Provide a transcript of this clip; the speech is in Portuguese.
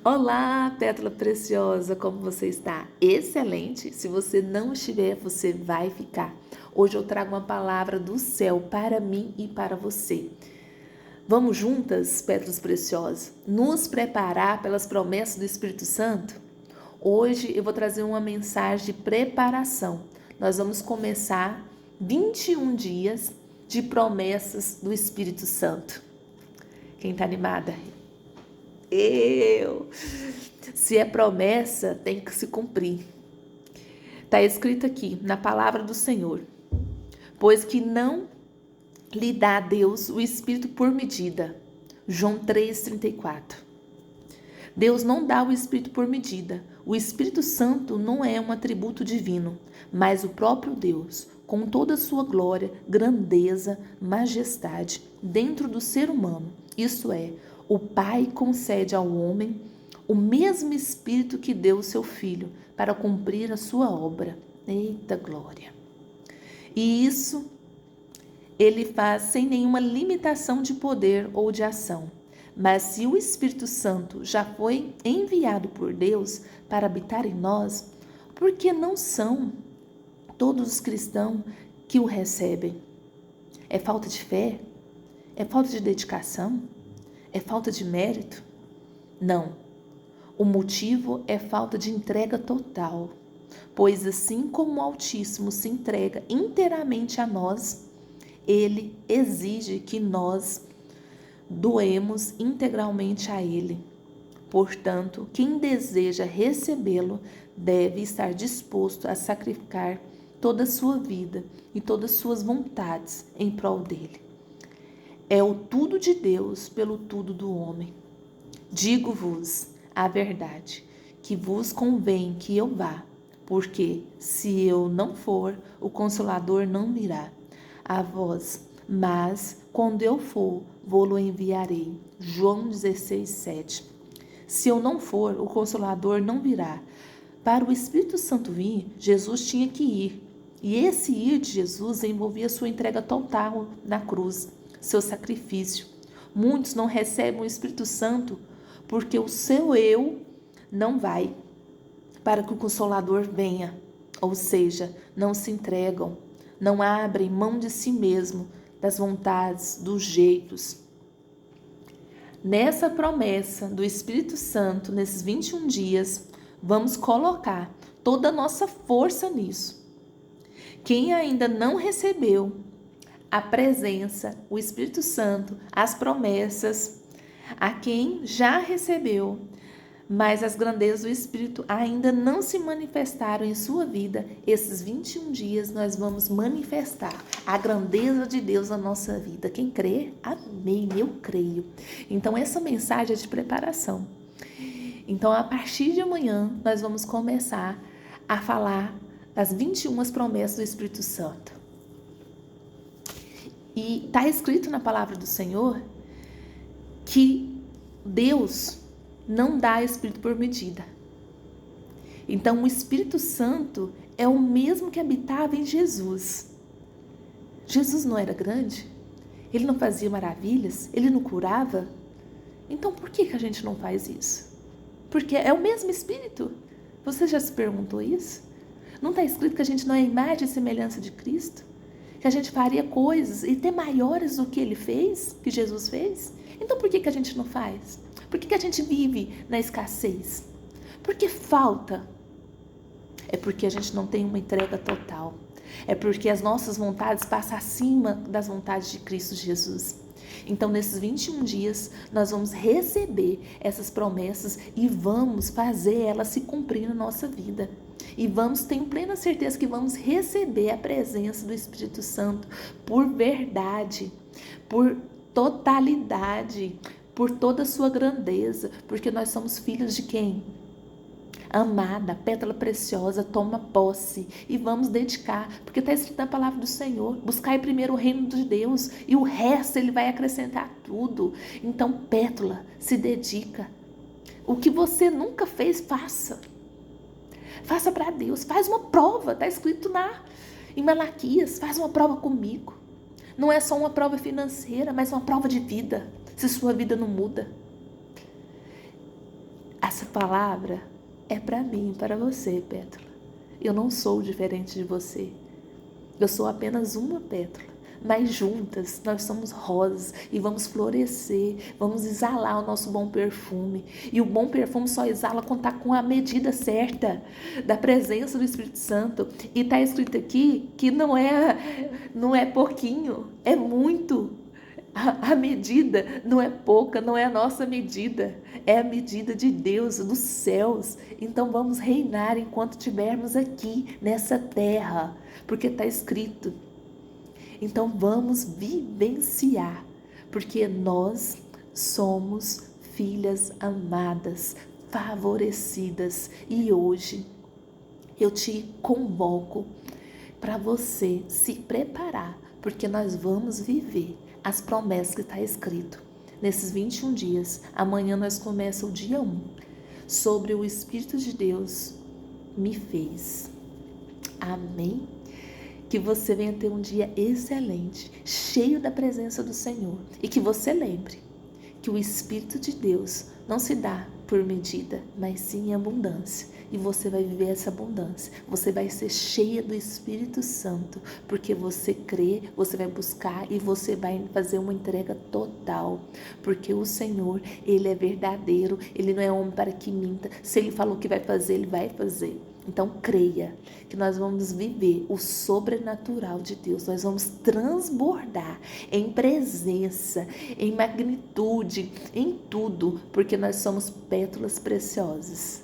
Olá, pétala preciosa, como você está? Excelente! Se você não estiver, você vai ficar. Hoje eu trago uma palavra do céu para mim e para você. Vamos juntas, pétalas preciosas, nos preparar pelas promessas do Espírito Santo? Hoje eu vou trazer uma mensagem de preparação. Nós vamos começar 21 dias de promessas do Espírito Santo. Quem está animada? Eu! Se é promessa, tem que se cumprir. Está escrito aqui na palavra do Senhor: pois que não lhe dá a Deus o Espírito por medida. João 3,34. Deus não dá o Espírito por medida. O Espírito Santo não é um atributo divino, mas o próprio Deus, com toda a sua glória, grandeza, majestade, dentro do ser humano. Isso é, o Pai concede ao homem o mesmo Espírito que deu o seu Filho para cumprir a sua obra. Eita glória! E isso ele faz sem nenhuma limitação de poder ou de ação. Mas se o Espírito Santo já foi enviado por Deus para habitar em nós, por que não são todos os cristãos que o recebem? É falta de fé? É falta de dedicação? É falta de mérito? Não. O motivo é falta de entrega total. Pois assim como o Altíssimo se entrega inteiramente a nós, ele exige que nós doemos integralmente a ele. Portanto, quem deseja recebê-lo deve estar disposto a sacrificar toda a sua vida e todas as suas vontades em prol dele. É o tudo de Deus pelo tudo do homem. Digo-vos a verdade, que vos convém que eu vá, porque se eu não for, o Consolador não virá a vós, mas quando eu for, vou-lo enviarei. João 16:7. Se eu não for, o Consolador não virá. Para o Espírito Santo vir, Jesus tinha que ir. E esse ir de Jesus envolvia sua entrega total na cruz, seu sacrifício. Muitos não recebem o Espírito Santo porque o seu eu não vai para que o Consolador venha. Ou seja, não se entregam, não abrem mão de si mesmo, das vontades, dos jeitos. Nessa promessa do Espírito Santo, nesses 21 dias, vamos colocar toda a nossa força nisso. Quem ainda não recebeu a presença, o Espírito Santo, as promessas, a quem já recebeu, mas as grandezas do Espírito ainda não se manifestaram em sua vida, esses 21 dias nós vamos manifestar a grandeza de Deus na nossa vida. Quem crê, amém, eu creio. Então essa mensagem é de preparação. Então a partir de amanhã nós vamos começar a falar das 21 promessas do Espírito Santo. E está escrito na palavra do Senhor que Deus não dá Espírito por medida. Então o Espírito Santo é o mesmo que habitava em Jesus. Jesus não era grande? Ele não fazia maravilhas? Ele não curava? Então por que a gente não faz isso? Porque é o mesmo Espírito. Você já se perguntou isso? Não está escrito que a gente não é imagem e semelhança de Cristo? Que a gente faria coisas e até maiores do que ele fez, que Jesus fez? Então por que a gente não faz? Por que a gente vive na escassez? Porque falta. É porque a gente não tem uma entrega total. É porque as nossas vontades passam acima das vontades de Cristo Jesus. Então, nesses 21 dias, nós vamos receber essas promessas e vamos fazer elas se cumprir na nossa vida. E tenho plena certeza que vamos receber a presença do Espírito Santo por verdade, por totalidade, por toda a sua grandeza, porque nós somos filhos de quem? Amada, pétala preciosa, toma posse e vamos dedicar, porque está escrito na palavra do Senhor: buscai primeiro o reino de Deus e o resto ele vai acrescentar tudo. Então, pétala, se dedica. O que você nunca fez, faça. Faça para Deus, faz uma prova, está escrito em Malaquias, faz uma prova comigo. Não é só uma prova financeira, mas uma prova de vida, se sua vida não muda. Essa palavra é para mim, para você, pétala. Eu não sou diferente de você. Eu sou apenas uma pétala. Mas juntas nós somos rosas e vamos florescer, vamos exalar o nosso bom perfume. E o bom perfume só exala quando está com a medida certa da presença do Espírito Santo. E está escrito aqui que não é pouquinho, é muito. A medida não é pouca, não é a nossa medida, é a medida de Deus, dos céus. Então vamos reinar enquanto estivermos aqui nessa terra, porque está escrito. Então vamos vivenciar, porque nós somos filhas amadas, favorecidas. E hoje eu te convoco para você se preparar, porque nós vamos viver as promessas que está escrito nesses 21 dias. Amanhã nós começamos o dia 1, sobre o Espírito de Deus me fez. Amém? Que você venha ter um dia excelente, cheio da presença do Senhor. E que você lembre que o Espírito de Deus não se dá por medida, mas sim em abundância. E você vai viver essa abundância. Você vai ser cheia do Espírito Santo, porque você crê, você vai buscar e você vai fazer uma entrega total. Porque o Senhor, Ele é verdadeiro, Ele não é homem para que minta. Se Ele falou que vai fazer, Ele vai fazer. Então creia que nós vamos viver o sobrenatural de Deus, nós vamos transbordar em presença, em magnitude, em tudo, porque nós somos pétalas preciosas.